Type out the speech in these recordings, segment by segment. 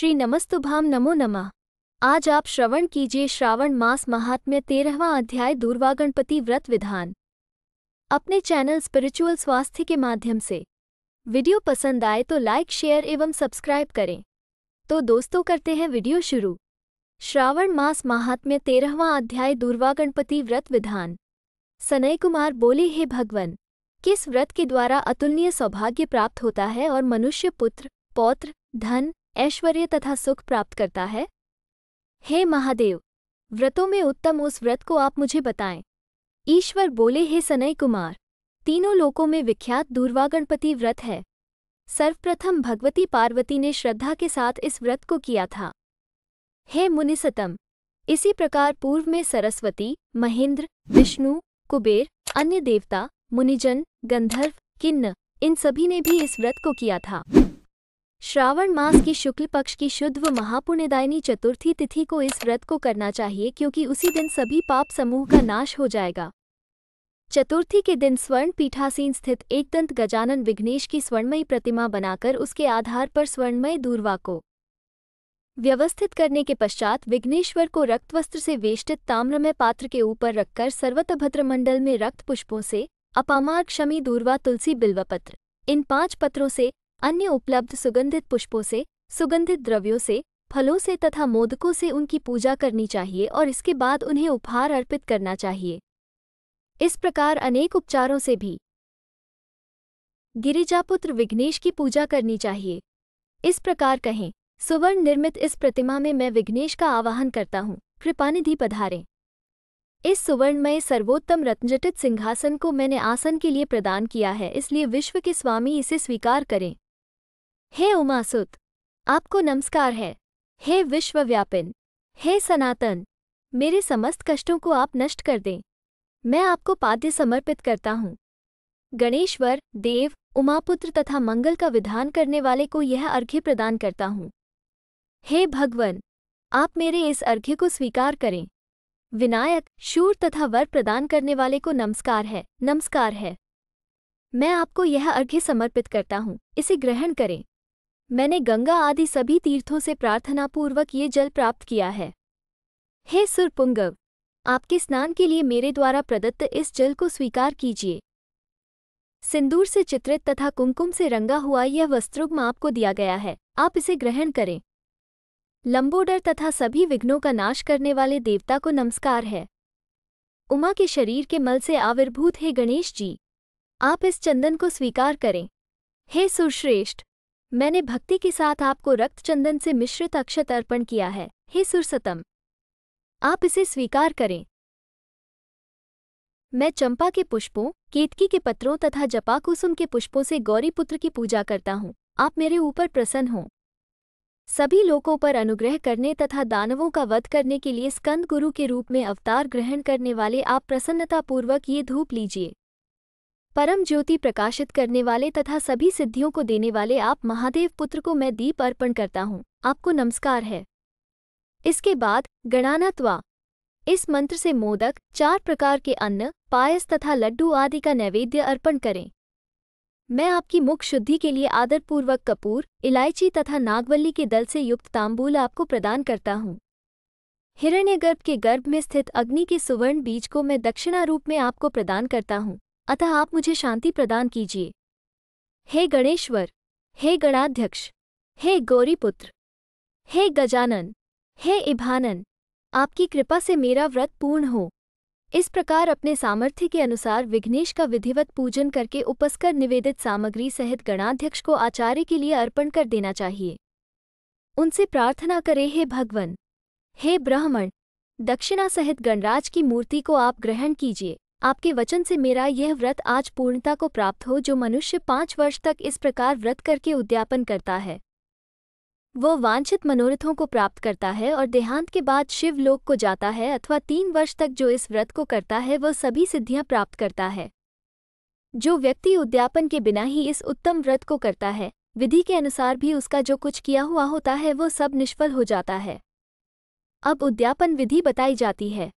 श्री नमस्तुभ्याम नमो नमः। आज आप श्रवण कीजिए श्रावण मास महात्म्य 13वां अध्याय दूर्वा गणपति व्रत विधान अपने चैनल स्पिरिचुअल स्वास्थ्य के माध्यम से। वीडियो पसंद आए तो लाइक शेयर एवं सब्सक्राइब करें। तो दोस्तों करते हैं वीडियो शुरू। श्रावण मास महात्म्य 13वां अध्याय दूर्वा गणपति व्रत विधान। सनय कुमार बोले, हे भगवन, किस व्रत के द्वारा अतुलनीय सौभाग्य प्राप्त होता है और मनुष्य पुत्र पौत्र धन ऐश्वर्य तथा सुख प्राप्त करता है? हे महादेव, व्रतों में उत्तम उस व्रत को आप मुझे बताएं। ईश्वर बोले, हे सनय कुमार, तीनों लोकों में विख्यात दूर्वा गणपति व्रत है। सर्वप्रथम भगवती पार्वती ने श्रद्धा के साथ इस व्रत को किया था। हे मुनिसतम, इसी प्रकार पूर्व में सरस्वती, महेंद्र, विष्णु, कुबेर, अन्य देवता, मुनिजन, गंधर्व, किन्न, इन सभी ने भी इस व्रत को किया था। श्रावण मास की शुक्ल पक्ष की शुद्ध व महापुण्यदायिनी चतुर्थी तिथि को इस व्रत को करना चाहिए, क्योंकि उसी दिन सभी पाप समूह का नाश हो जाएगा। चतुर्थी के दिन स्वर्ण पीठासीन स्थित एकदंत गजानन विघ्नेश की स्वर्णमयी प्रतिमा बनाकर उसके आधार पर स्वर्णमय दूर्वा को व्यवस्थित करने के पश्चात विघ्नेश्वर को रक्तवस्त्र से वेष्टित ताम्रमय पात्र के ऊपर रखकर सर्वतभद्र मंडल में रक्त पुष्पों से अपामार्ग शमी दूर्वा तुलसी बिल्वपत्र, इन 5 पत्रों से, अन्य उपलब्ध सुगंधित पुष्पों से, सुगंधित द्रव्यों से, फलों से तथा मोदकों से उनकी पूजा करनी चाहिए और इसके बाद उन्हें उपहार अर्पित करना चाहिए। इस प्रकार अनेक उपचारों से भी गिरिजापुत्र विघ्नेश की पूजा करनी चाहिए। इस प्रकार कहें, सुवर्ण निर्मित इस प्रतिमा में मैं विघ्नेश का आवाहन करता हूँ, कृपानिधि पधारें। इस सुवर्णमय सर्वोत्तम रत्नजटित सिंहासन को मैंने आसन के लिए प्रदान किया है, इसलिए विश्व के स्वामी इसे स्वीकार करें। हे उमासुत, आपको नमस्कार है। हे विश्वव्यापिन, हे सनातन, मेरे समस्त कष्टों को आप नष्ट कर दें। मैं आपको पाद्य समर्पित करता हूँ। गणेश्वर, देव, उमापुत्र तथा मंगल का विधान करने वाले को यह अर्घ्य प्रदान करता हूँ। हे भगवन, आप मेरे इस अर्घ्य को स्वीकार करें। विनायक, शूर तथा वर प्रदान करने वाले को नमस्कार है, नमस्कार है। मैं आपको यह अर्घ्य समर्पित करता हूँ, इसे ग्रहण करें। मैंने गंगा आदि सभी तीर्थों से प्रार्थनापूर्वक ये जल प्राप्त किया है। हे सुरपुंगव, आपके स्नान के लिए मेरे द्वारा प्रदत्त इस जल को स्वीकार कीजिए। सिंदूर से चित्रित तथा कुमकुम से रंगा हुआ यह वस्त्रुग्म आपको दिया गया है, आप इसे ग्रहण करें। लंबोदर तथा सभी विघ्नों का नाश करने वाले देवता को नमस्कार है। उमा के शरीर के मल से आविर्भूत हे गणेश जी, आप इस चंदन को स्वीकार करें। हे सुरश्रेष्ठ, मैंने भक्ति के साथ आपको रक्त चंदन से मिश्रित अक्षत अर्पण किया है। हे सुरसतम, आप इसे स्वीकार करें। मैं चंपा के पुष्पों, केतकी के पत्रों तथा जपाकुसुम के पुष्पों से गौरीपुत्र की पूजा करता हूँ, आप मेरे ऊपर प्रसन्न हों। सभी लोकों पर अनुग्रह करने तथा दानवों का वध करने के लिए स्कंद गुरु के रूप में अवतार ग्रहण करने वाले आप प्रसन्नतापूर्वक ये धूप लीजिए। परम ज्योति प्रकाशित करने वाले तथा सभी सिद्धियों को देने वाले आप महादेव पुत्र को मैं दीप अर्पण करता हूँ, आपको नमस्कार है। इसके बाद गणानात्वा, इस मंत्र से मोदक, 4 प्रकार के अन्न, पायस तथा लड्डू आदि का नैवेद्य अर्पण करें। मैं आपकी मुख शुद्धि के लिए आदरपूर्वक कपूर, इलायची तथा नागवल्ली के दल से युक्त तांबूल आपको प्रदान करता हूँ। हिरण्यगर्भ के गर्भ में स्थित अग्नि के सुवर्ण बीज को मैं दक्षिणा रूप में आपको प्रदान करता हूँ, अतः आप मुझे शांति प्रदान कीजिए। हे गणेश्वर, हे गणाध्यक्ष, हे गौरीपुत्र, हे गजानन, हे इभानन, आपकी कृपा से मेरा व्रत पूर्ण हो। इस प्रकार अपने सामर्थ्य के अनुसार विघ्नेश का विधिवत पूजन करके उपस्कर निवेदित सामग्री सहित गणाध्यक्ष को आचार्य के लिए अर्पण कर देना चाहिए। उनसे प्रार्थना करें, हे भगवन, हे ब्राह्मण, दक्षिणा सहित गणराज की मूर्ति को आप ग्रहण कीजिए। आपके वचन से मेरा यह व्रत आज पूर्णता को प्राप्त हो। जो मनुष्य 5 वर्ष तक इस प्रकार व्रत करके उद्यापन करता है, वो वांछित मनोरथों को प्राप्त करता है और देहांत के बाद शिवलोक को जाता है, अथवा 3 वर्ष तक जो इस व्रत को करता है वह सभी सिद्धियां प्राप्त करता है। जो व्यक्ति उद्यापन के बिना ही इस उत्तम व्रत को करता है, विधि के अनुसार भी उसका जो कुछ किया हुआ होता है वो सब निष्फल हो जाता है। अब उद्यापन विधि बताई जाती है।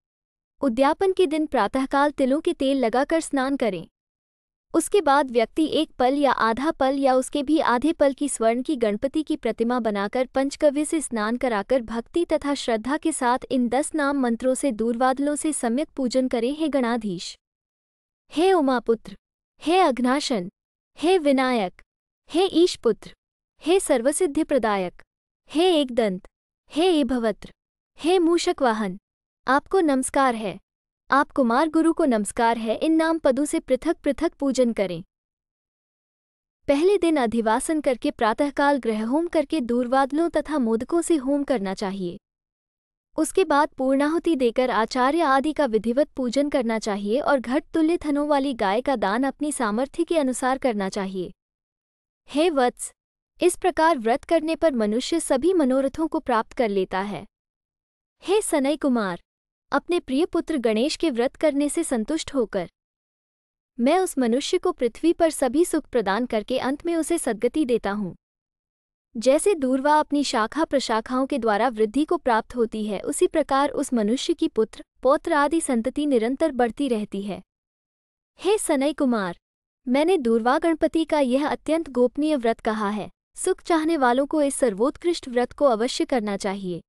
उद्यापन के दिन प्रातःकाल तिलों के तेल लगाकर स्नान करें। उसके बाद व्यक्ति एक पल या आधा पल या उसके भी आधे पल की स्वर्ण की गणपति की प्रतिमा बनाकर पंचगव्य से स्नान कराकर भक्ति तथा श्रद्धा के साथ इन 10 नाम मंत्रों से दूरवादलों से सम्यक पूजन करें। हे गणाधीश, हे उमापुत्र, हे अघनाशन, हे विनायक, हे ईशपुत्र, हे सर्वसिद्धि प्रदायक, हे एकदंत, हे एभवत्र, हे मूषक वाहन, आपको नमस्कार है। आप कुमार गुरु को नमस्कार है। इन नाम पदों से पृथक पृथक पूजन करें। पहले दिन अधिवासन करके प्रातःकाल ग्रह होम करके दूरवादलों तथा मोदकों से होम करना चाहिए। उसके बाद पूर्णाहुति देकर आचार्य आदि का विधिवत पूजन करना चाहिए और घट तुल्य थनों वाली गाय का दान अपनी सामर्थ्य के अनुसार करना चाहिए। हे वत्स, इस प्रकार व्रत करने पर मनुष्य सभी मनोरथों को प्राप्त कर लेता है। हे सनय कुमार, अपने प्रिय पुत्र गणेश के व्रत करने से संतुष्ट होकर मैं उस मनुष्य को पृथ्वी पर सभी सुख प्रदान करके अंत में उसे सद्गति देता हूँ। जैसे दूर्वा अपनी शाखा प्रशाखाओं के द्वारा वृद्धि को प्राप्त होती है, उसी प्रकार उस मनुष्य की पुत्र पौत्र आदि संतति निरंतर बढ़ती रहती है। हे सनय कुमार, मैंने दूर्वा गणपति का यह अत्यंत गोपनीय व्रत कहा है। सुख चाहने वालों को इस सर्वोत्कृष्ट व्रत को अवश्य करना चाहिए।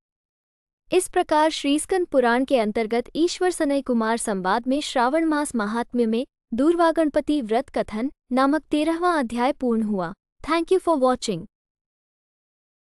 इस प्रकार श्रीस्कंद पुराण के अंतर्गत ईश्वर सनय कुमार संवाद में श्रावण मास महात्म्य में दूर्वा गणपति व्रत कथन नामक 13वां अध्याय पूर्ण हुआ। Thank you for watching.